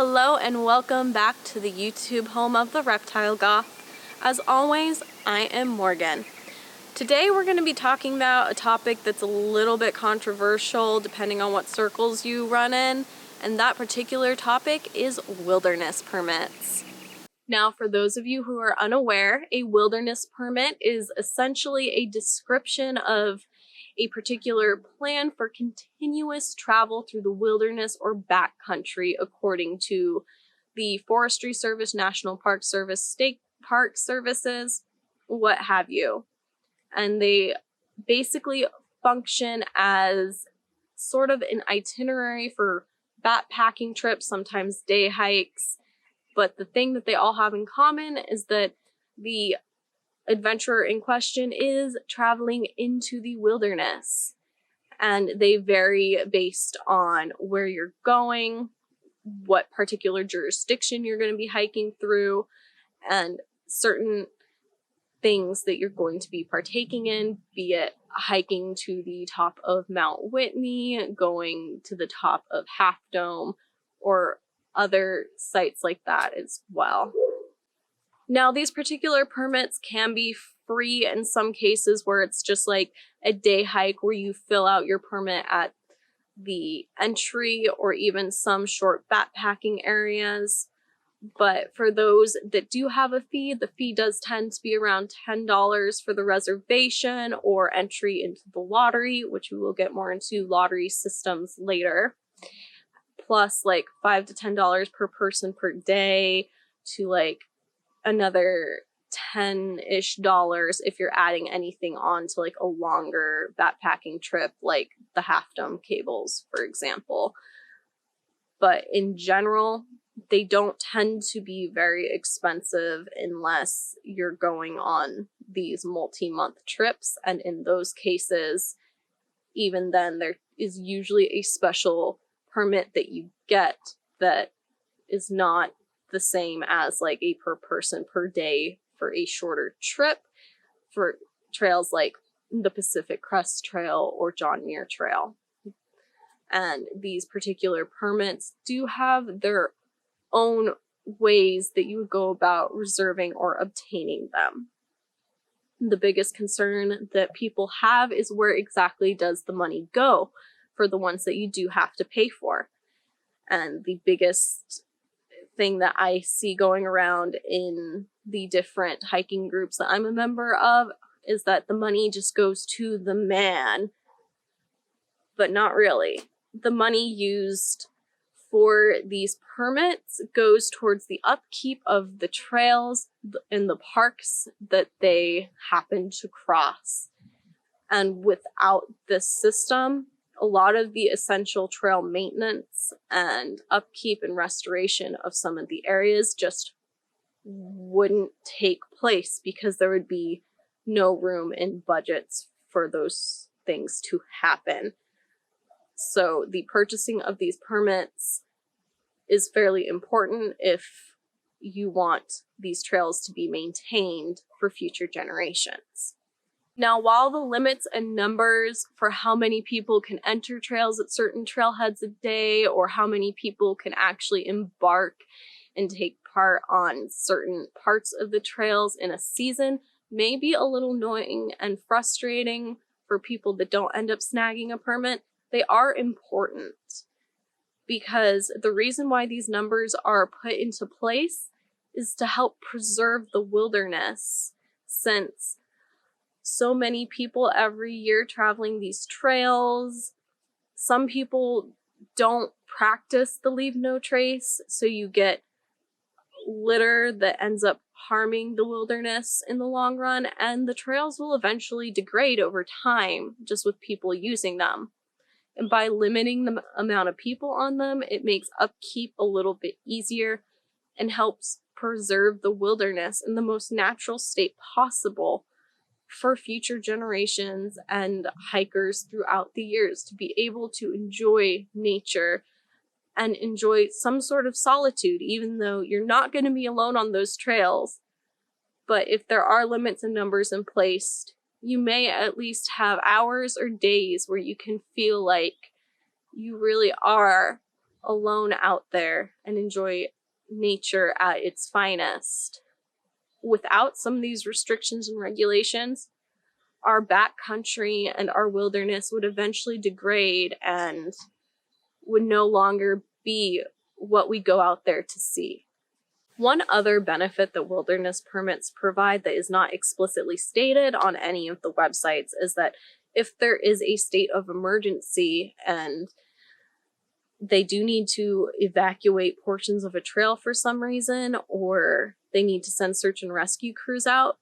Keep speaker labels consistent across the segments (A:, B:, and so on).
A: Hello and welcome back to the YouTube home of the Reptile Goth. As always, I am Morgan. Today we're going to be talking about a topic that's a little bit controversial depending on what circles you run in, and that particular topic is wilderness permits. Now, for those of you who are unaware, a wilderness permit is essentially a description of a particular plan for continuous travel through the wilderness or backcountry according to the Forestry Service, National Park Service, State Park Services, what have you. And they basically function as sort of an itinerary for backpacking trips, sometimes day hikes. But the thing that they all have in common is that the adventurer in question is traveling into the wilderness, and they vary based on where you're going, what particular jurisdiction you're going to be hiking through, and certain things that you're going to be partaking in, be it hiking to the top of Mount Whitney, going to the top of Half Dome, or other sites like that as well. Now, these particular permits can be free in some cases where it's just like a day hike where you fill out your permit at the entry, or even some short backpacking areas. But for those that do have a fee, the fee does tend to be around $10 for the reservation or entry into the lottery, which we will get more into lottery systems later. Plus like $5 to $10 per person per day, to like another $10-ish if you're adding anything on to like a longer backpacking trip like the Half Dome cables, for example. But in general, they don't tend to be very expensive unless you're going on these multi-month trips, and in those cases, even then, there is usually a special permit that you get that is not the same as like a per person per day for a shorter trip for trails like the Pacific Crest Trail or John Muir Trail. And these particular permits do have their own ways that you would go about reserving or obtaining them. The biggest concern that people have is where exactly does the money go for the ones that you do have to pay for. And the biggest thing that I see going around in the different hiking groups that I'm a member of is that the money just goes to the man, but not really. The money used for these permits goes towards the upkeep of the trails and the parks that they happen to cross. And without this system, a lot of the essential trail maintenance and upkeep and restoration of some of the areas just wouldn't take place, because there would be no room in budgets for those things to happen. So the purchasing of these permits is fairly important if you want these trails to be maintained for future generations. Now, while the limits and numbers for how many people can enter trails at certain trailheads a day, or how many people can actually embark and take part on certain parts of the trails in a season, may be a little annoying and frustrating for people that don't end up snagging a permit, they are important. Because the reason why these numbers are put into place is to help preserve the wilderness, since so many people every year traveling these trails. Some people don't practice the leave no trace, so you get litter that ends up harming the wilderness in the long run, and the trails will eventually degrade over time just with people using them. And by limiting the amount of people on them, it makes upkeep a little bit easier and helps preserve the wilderness in the most natural state possible for future generations and hikers throughout the years to be able to enjoy nature and enjoy some sort of solitude, even though you're not going to be alone on those trails. But if there are limits and numbers in place, you may at least have hours or days where you can feel like you really are alone out there and enjoy nature at its finest. Without some of these restrictions and regulations, our backcountry and our wilderness would eventually degrade and would no longer be what we go out there to see. One other benefit that wilderness permits provide that is not explicitly stated on any of the websites is that if there is a state of emergency and they do need to evacuate portions of a trail for some reason, or they need to send search and rescue crews out,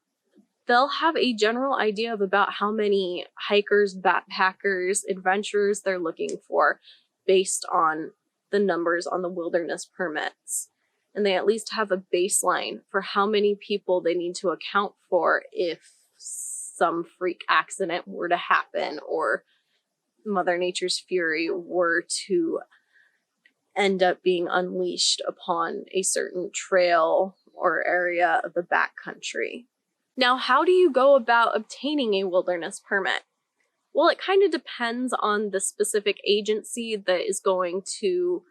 A: they'll have a general idea of about how many hikers, backpackers, adventurers they're looking for based on the numbers on the wilderness permits. And they at least have a baseline for how many people they need to account for if some freak accident were to happen or Mother Nature's fury were to end up being unleashed upon a certain trail or area of the backcountry. Now, how do you go about obtaining a wilderness permit? Well, it kind of depends on the specific agency that is going to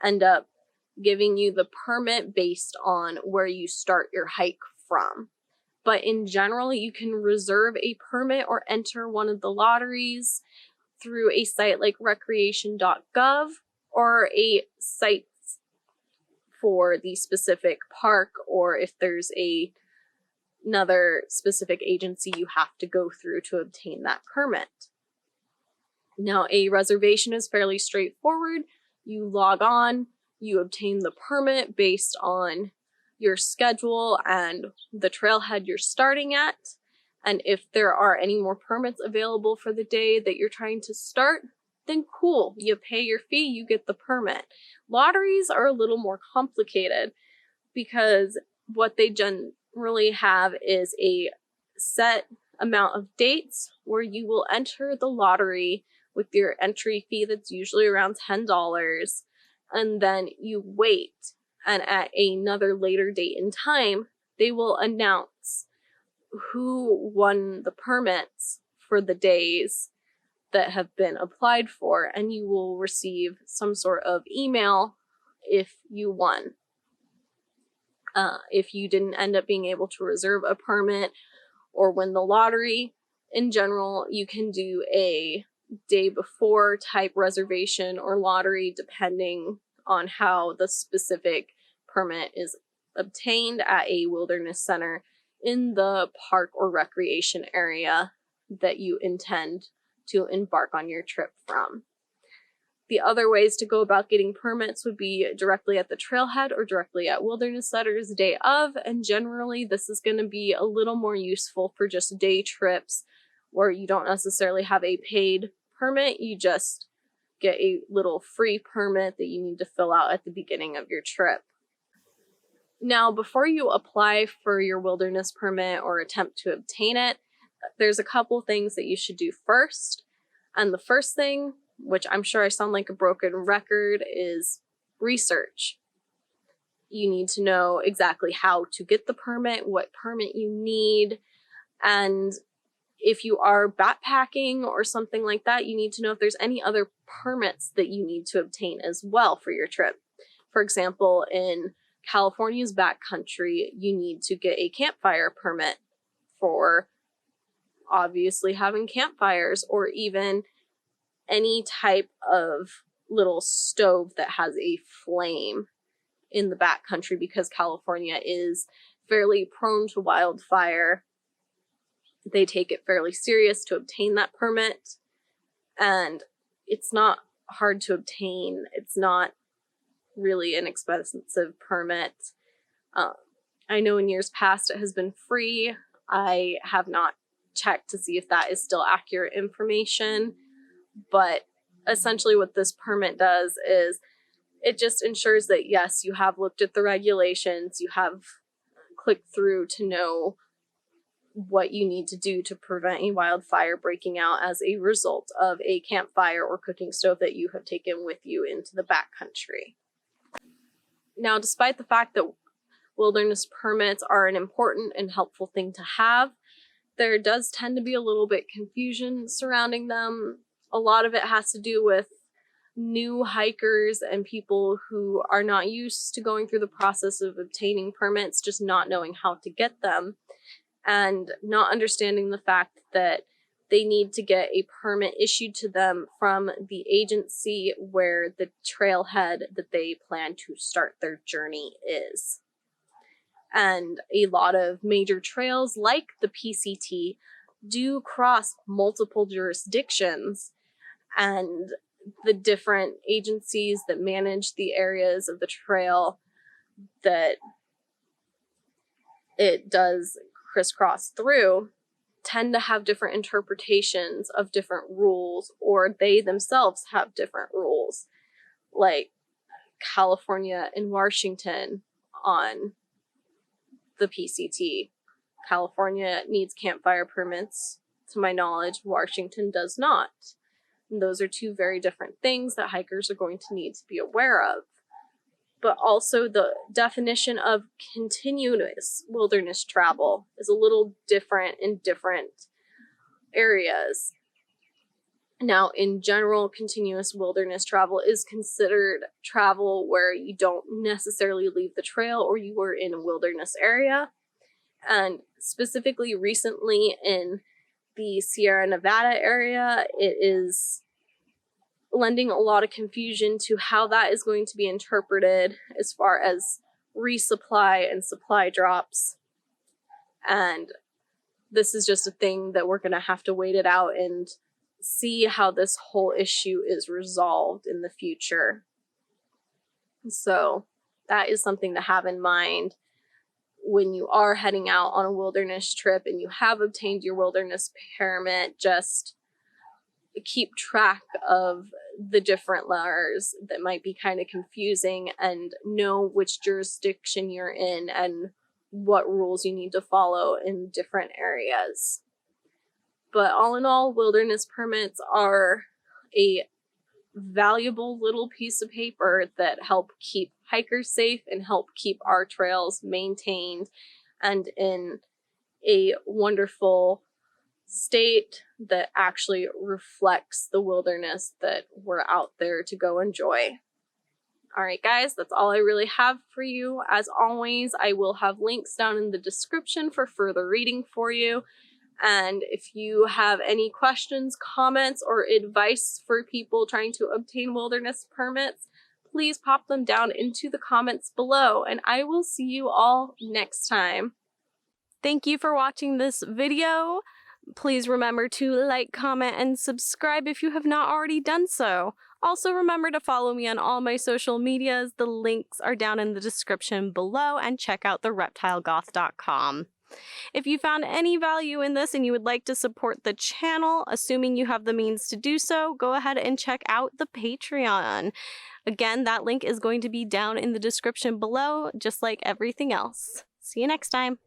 A: end up giving you the permit based on where you start your hike from. But in general, you can reserve a permit or enter one of the lotteries through a site like recreation.gov or a site for the specific park, or if there's another specific agency you have to go through to obtain that permit. Now, a reservation is fairly straightforward. You log on, you obtain the permit based on your schedule and the trailhead you're starting at. And if there are any more permits available for the day that you're trying to start, then cool, you pay your fee, you get the permit. Lotteries are a little more complicated because what they generally have is a set amount of dates where you will enter the lottery with your entry fee that's usually around $10, and then you wait, and at another later date in time, they will announce who won the permits for the days that have been applied for, and you will receive some sort of email if you won. If you didn't end up being able to reserve a permit or win the lottery, in general, you can do a day before type reservation or lottery depending on how the specific permit is obtained at a wilderness center in the park or recreation area that you intend to embark on your trip from. The other ways to go about getting permits would be directly at the trailhead or directly at wilderness centers day of, and generally this is going to be a little more useful for just day trips where you don't necessarily have a paid permit, you just get a little free permit that you need to fill out at the beginning of your trip. Now, before you apply for your wilderness permit or attempt to obtain it, there's a couple things that you should do first. And the first thing, which I'm sure I sound like a broken record, is research. You need to know exactly how to get the permit, what permit you need, and if you are backpacking or something like that, you need to know if there's any other permits that you need to obtain as well for your trip. For example, in California's backcountry, you need to get a campfire permit for obviously having campfires, or even any type of little stove that has a flame in the backcountry, because California is fairly prone to wildfire. They take it fairly serious to obtain that permit, and it's not hard to obtain. It's not really an expensive permit. I know in years past it has been free. I have not checked to see if that is still accurate information, but essentially what this permit does is it just ensures that yes, you have looked at the regulations, you have clicked through to know what you need to do to prevent a wildfire breaking out as a result of a campfire or cooking stove that you have taken with you into the backcountry. Now, despite the fact that wilderness permits are an important and helpful thing to have, there does tend to be a little bit confusion surrounding them. A lot of it has to do with new hikers and people who are not used to going through the process of obtaining permits, just not knowing how to get them and not understanding the fact that they need to get a permit issued to them from the agency where the trailhead that they plan to start their journey is. And a lot of major trails like the PCT do cross multiple jurisdictions, and the different agencies that manage the areas of the trail that it does crisscross through tend to have different interpretations of different rules, or they themselves have different rules, like California and Washington on the PCT. California needs campfire permits, to my knowledge. Washington does not. And those are two very different things that hikers are going to need to be aware of. But also the definition of continuous wilderness travel is a little different in different areas. Now, in general, continuous wilderness travel is considered travel where you don't necessarily leave the trail or you are in a wilderness area. And specifically recently in the Sierra Nevada area, it is lending a lot of confusion to how that is going to be interpreted as far as resupply and supply drops. And this is just a thing that we're going to have to wait it out and see how this whole issue is resolved in the future. So that is something to have in mind when you are heading out on a wilderness trip and you have obtained your wilderness permit. Just keep track of the different letters that might be kind of confusing and know which jurisdiction you're in and what rules you need to follow in different areas. But all in all, wilderness permits are a valuable little piece of paper that help keep hikers safe and help keep our trails maintained and in a wonderful state that actually reflects the wilderness that we're out there to go enjoy. All right, guys, that's all I really have for you. As always, I will have links down in the description for further reading for you. And if you have any questions, comments, or advice for people trying to obtain wilderness permits, please pop them down into the comments below, and I will see you all next time. Thank you for watching this video. Please remember to like, comment, and subscribe if you have not already done so. Also remember to follow me on all my social medias. The links are down in the description below, and check out thereptilegoth.com. If you found any value in this and you would like to support the channel, assuming you have the means to do so, go ahead and check out the Patreon. Again, that link is going to be down in the description below, just like everything else. See you next time.